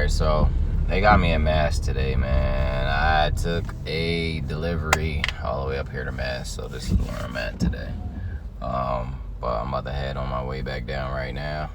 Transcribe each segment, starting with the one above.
Alright, so they got me in Mass today, man. I took a delivery all the way up here to Mass, so this is where I'm at today. But I'm about to head on my way back down right now.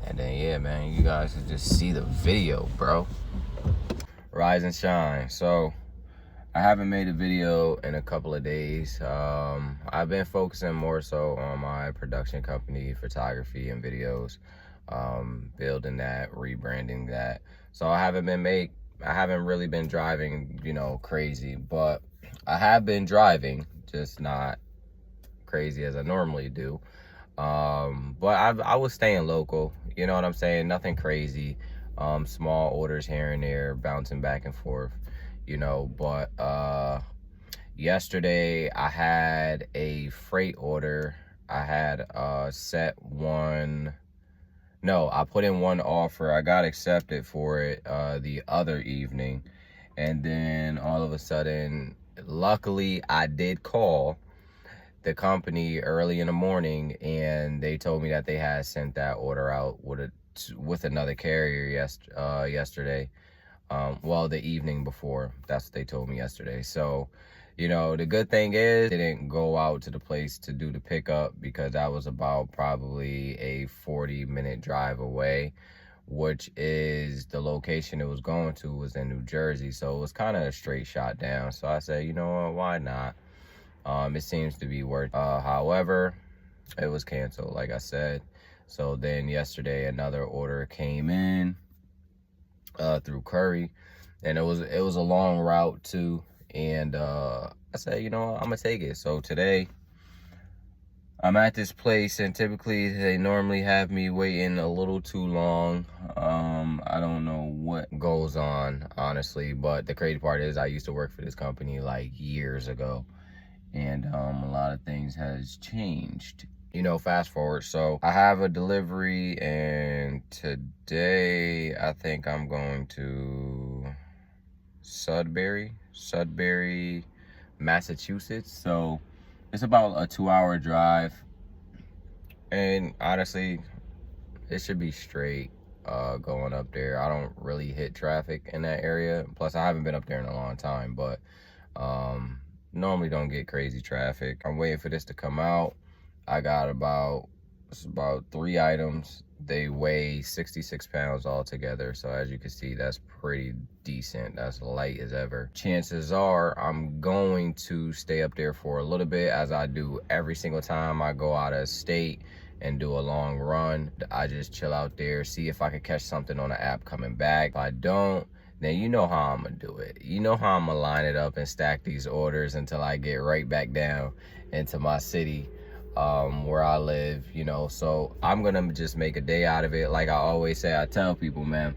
And then, yeah, man, you guys can just see the video, bro. Rise and shine. So, I haven't made a video in a couple of days. I've been focusing more so on my production company, photography and videos. Building that, rebranding that. So I haven't really been driving, crazy, but I have been driving, just not crazy as I normally do. But I was staying local, you know what I'm saying? Nothing crazy. Small orders here and there, bouncing back and forth, but yesterday I had a freight order. I had set one. No, I put in one offer. I got accepted for it the other evening. And then all of a sudden, luckily, I did call the company early in the morning, and they told me that they had sent that order out with another carrier yesterday. Well, the evening before. That's what they told me yesterday. So, the good thing is they didn't go out to the place to do the pickup, because that was about probably a 40-minute drive away, which is the location it was going to was in New Jersey. So it was kind of a straight shot down. So I said, you know what, why not? It seems to be worth. However, it was canceled, like I said. So then yesterday another order came in through Curry, and it was a long route too. And I said, I'm gonna take it. So today I'm at this place, and typically they normally have me waiting a little too long. I don't know what goes on, honestly, but the crazy part is I used to work for this company like years ago, and a lot of things has changed. Fast forward. So I have a delivery, and today I think I'm going to Sudbury, Massachusetts. So it's about a 2-hour drive, and honestly, it should be straight going up there. I don't really hit traffic in that area. Plus, I haven't been up there in a long time, but normally don't get crazy traffic. I'm waiting for this to come out. I got about 3 items. They weigh 66 pounds altogether. So as you can see, that's pretty decent. That's light as ever. Chances are I'm going to stay up there for a little bit, as I do every single time I go out of state and do a long run. I just chill out there, see if I can catch something on the app coming back. If I don't, then you know how I'm gonna do it. You know how I'm gonna line it up and stack these orders until I get right back down into my city. Where I live, so I'm gonna just make a day out of it. Like I always say, I tell people, man,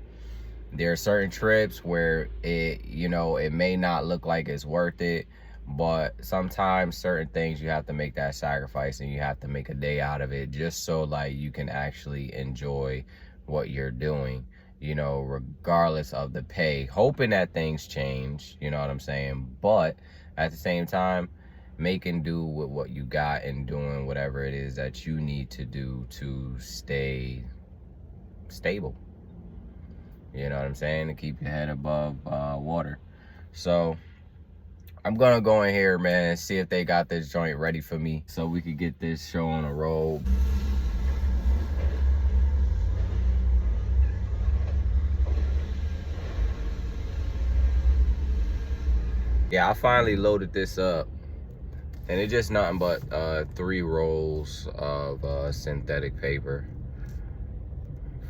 there are certain trips where it may not look like it's worth it, but sometimes certain things you have to make that sacrifice, and you have to make a day out of it, just so like you can actually enjoy what you're doing, regardless of the pay, hoping that things change, you know what I'm saying? But at the same time, making do with what you got and doing whatever it is that you need to do to stay stable. You know what I'm saying? To keep your head above water. So I'm gonna go in here, man, see if they got this joint ready for me so we could get this show on a roll. Yeah, I finally loaded this up. And it's just nothing but 3 rolls of synthetic paper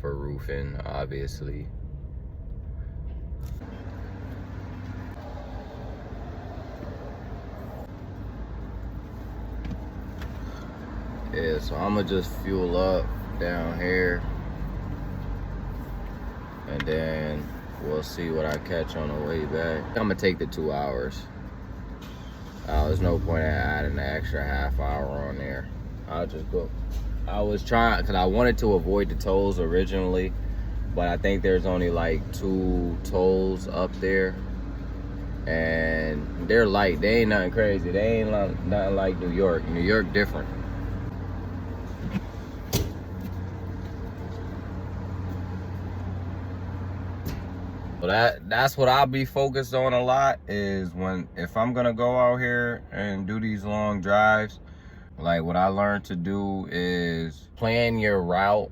for roofing, obviously. Yeah, so I'm gonna just fuel up down here, and then we'll see what I catch on the way back. I'm gonna take the 2 hours. There's no point in adding an extra half hour on there. I'll just go. I was trying, because I wanted to avoid the tolls originally, but I think there's only like 2 tolls up there, and they're light. They ain't nothing crazy. They ain't nothing like New York. New York different. So that's what I'll be focused on a lot, is if I'm gonna go out here and do these long drives, like what I learned to do is plan your route,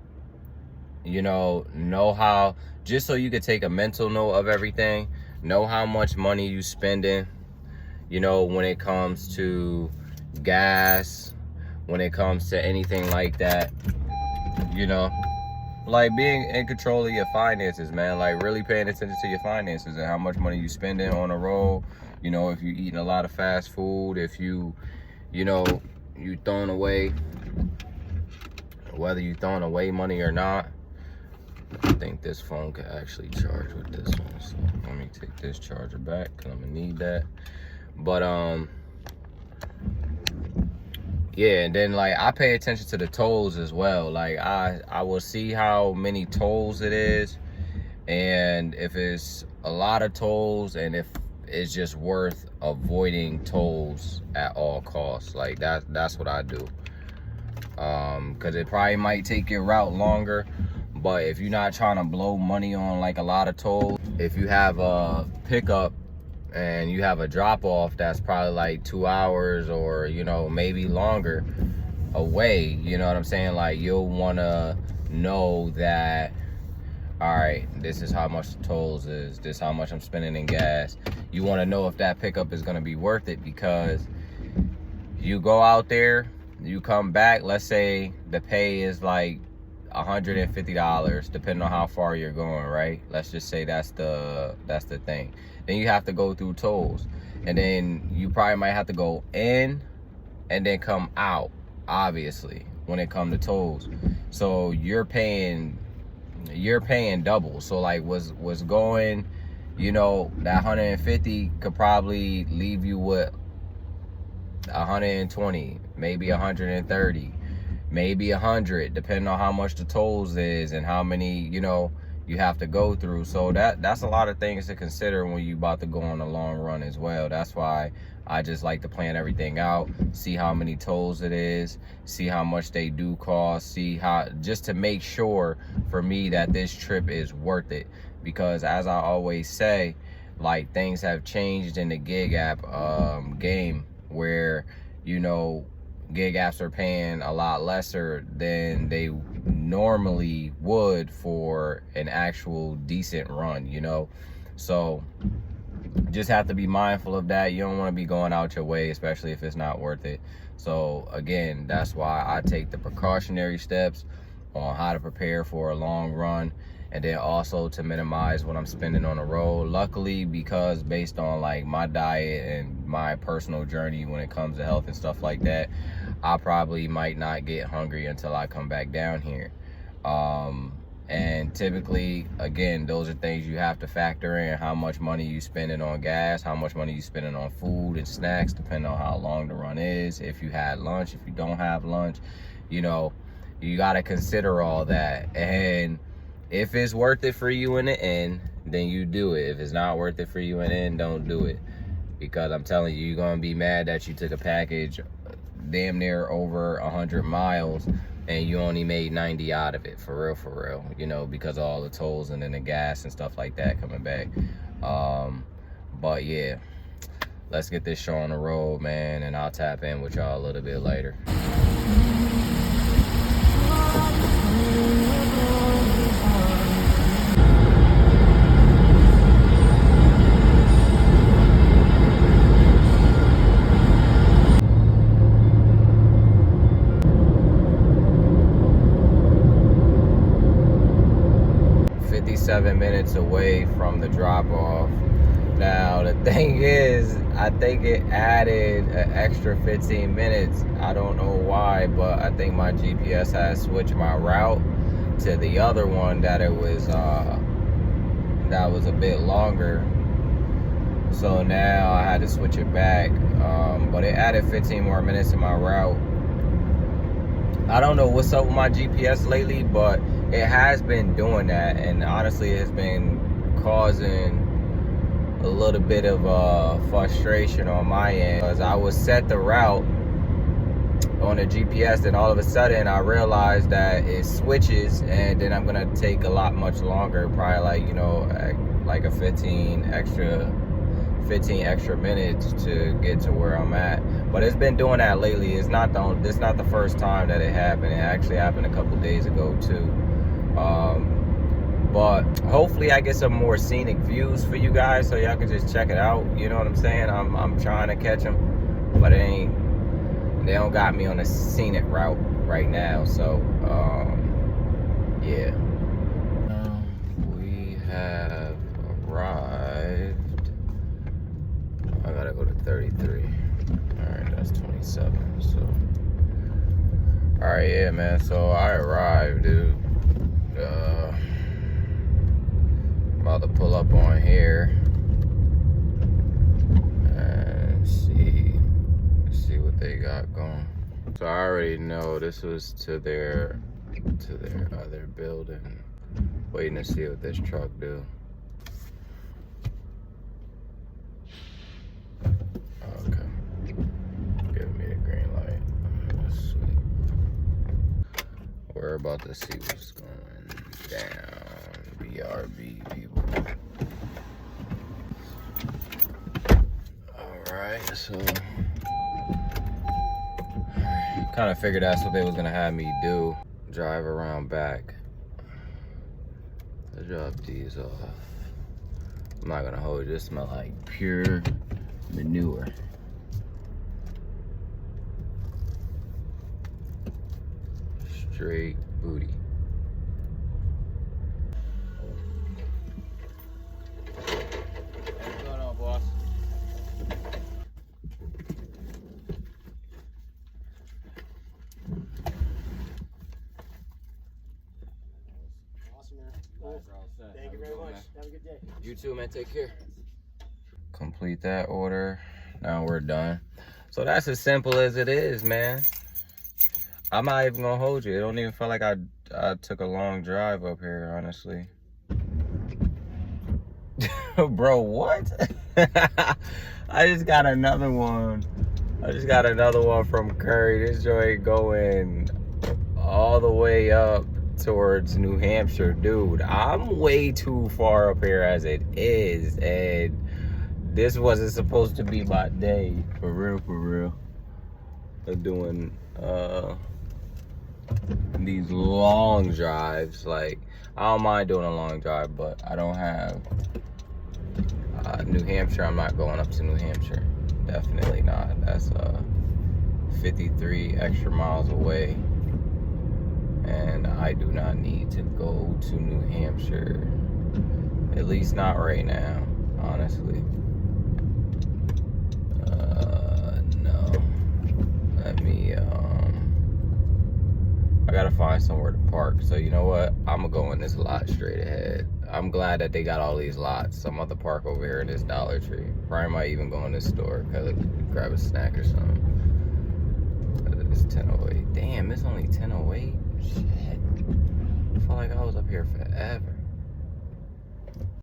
know how, just so you can take a mental note of everything, know how much money you spending, when it comes to gas, when it comes to anything like that, like being in control of your finances, man. Like really paying attention to your finances and how much money you spending on a roll. If you eating a lot of fast food, if you throwing away, whether you throwing away money or not. I think this phone can actually charge with this one, so let me take this charger back because I'm gonna need that. But yeah, and then like I pay attention to the tolls as well. Like I will see how many tolls it is, and if it's a lot of tolls, and if it's just worth avoiding tolls at all costs. Like that's what I do. Because it probably might take your route longer, but if you're not trying to blow money on like a lot of tolls, if you have a pickup and you have a drop off that's probably like 2 hours or maybe longer away, you know what I'm saying, like you'll want to know that, all right, this is how much the tolls is, this how much I'm spending in gas. You want to know if that pickup is going to be worth it, because you go out there, you come back, let's say the pay is like $150, depending on how far you're going, right? Let's just say that's the thing. Then you have to go through tolls, and then you probably might have to go in and then come out, obviously, when it comes to tolls. So you're paying double. So like what's going, that 150 could probably leave you with 120, maybe 130, maybe 100, depending on how much the tolls is and how many you have to go through. So that's a lot of things to consider when you about to go on a long run as well. That's why I just like to plan everything out, see how many tolls it is, see how much they do cost, see how, just to make sure for me that this trip is worth it. Because as I always say, like things have changed in the gig app game, where gig apps are paying a lot lesser than they normally would for an actual decent run, so just have to be mindful of that. You don't want to be going out your way, especially if it's not worth it. So again, that's why I take the precautionary steps on how to prepare for a long run, and then also to minimize what I'm spending on the road. Luckily, because based on like my diet and my personal journey when it comes to health and stuff like that, I probably might not get hungry until I come back down here. And typically, again, those are things you have to factor in: how much money you spending on gas, how much money you spending on food and snacks, depending on how long the run is. If you had lunch, if you don't have lunch, you got to consider all that. And if it's worth it for you in the end, then you do it. If it's not worth it for you in the end, don't do it. Because I'm telling you, you're going to be mad that you took a package damn near over 100 miles and you only made 90 out of it, for real, because of all the tolls and then the gas and stuff like that coming back. But yeah, let's get this show on the road, man, and I'll tap in with y'all a little bit later. 57 minutes away from the drop-off. Now, the thing is, I think it added an extra 15 minutes. I don't know why, but I think my GPS has switched my route to the other one that was a bit longer. So now I had to switch it back. But it added 15 more minutes to my route. I don't know what's up with my GPS lately, but it has been doing that, and honestly it has been causing a little bit of frustration on my end, because I would set the route on the GPS and all of a sudden I realized that it switches, and then I'm gonna take a lot much longer, probably like like a 15 extra minutes to get to where I'm at. But it's been doing that lately. It's not the first time that it happened. It actually happened a couple days ago too. But hopefully I get some more scenic views for you guys so y'all can just check it out. You know what I'm saying? I'm trying to catch them, but they don't got me on a scenic route right now. So yeah. We have arrived. I gotta go to 33. Alright, that's 27. So alright, yeah, man. So I arrived, dude. About to pull up on here and see what they got going. So I already know this was to their other building. Waiting to see what this truck do. Okay, giving me the green light. That's sweet. We're about to see what's going down. BRB people. Alright, so kind of figured that's what they was gonna have me do. Drive around back. Let's drop these off. I'm not gonna hold you. This smell like pure manure. Straight booty. What's going on, boss? Awesome, man. Cool. Thank you very much. Have a good day. You too, man. Take care. Complete that order. Now we're done. So that's as simple as it is, man. I'm not even gonna hold you. It don't even feel like I took a long drive up here, honestly. Bro, what? I just got another one. From Curry. This joint going all the way up towards New Hampshire. Dude, I'm way too far up here as it is, and this wasn't supposed to be my day. For real. I'm doing these long drives. Like, I don't mind doing a long drive, but I don't have New Hampshire. I'm not going up to New Hampshire. Definitely not. That's 53 extra miles away, and I do not need to go to New Hampshire, at least not right now, honestly. No. Let me I gotta find somewhere to park. So you know what? I'm gonna go in this lot straight ahead. I'm glad that they got all these lots. So I'm about to park over here in this Dollar Tree. Probably might even go in this store, grab a snack or something. It's 10:08. Damn, it's only 10:08. Shit. I felt like I was up here forever.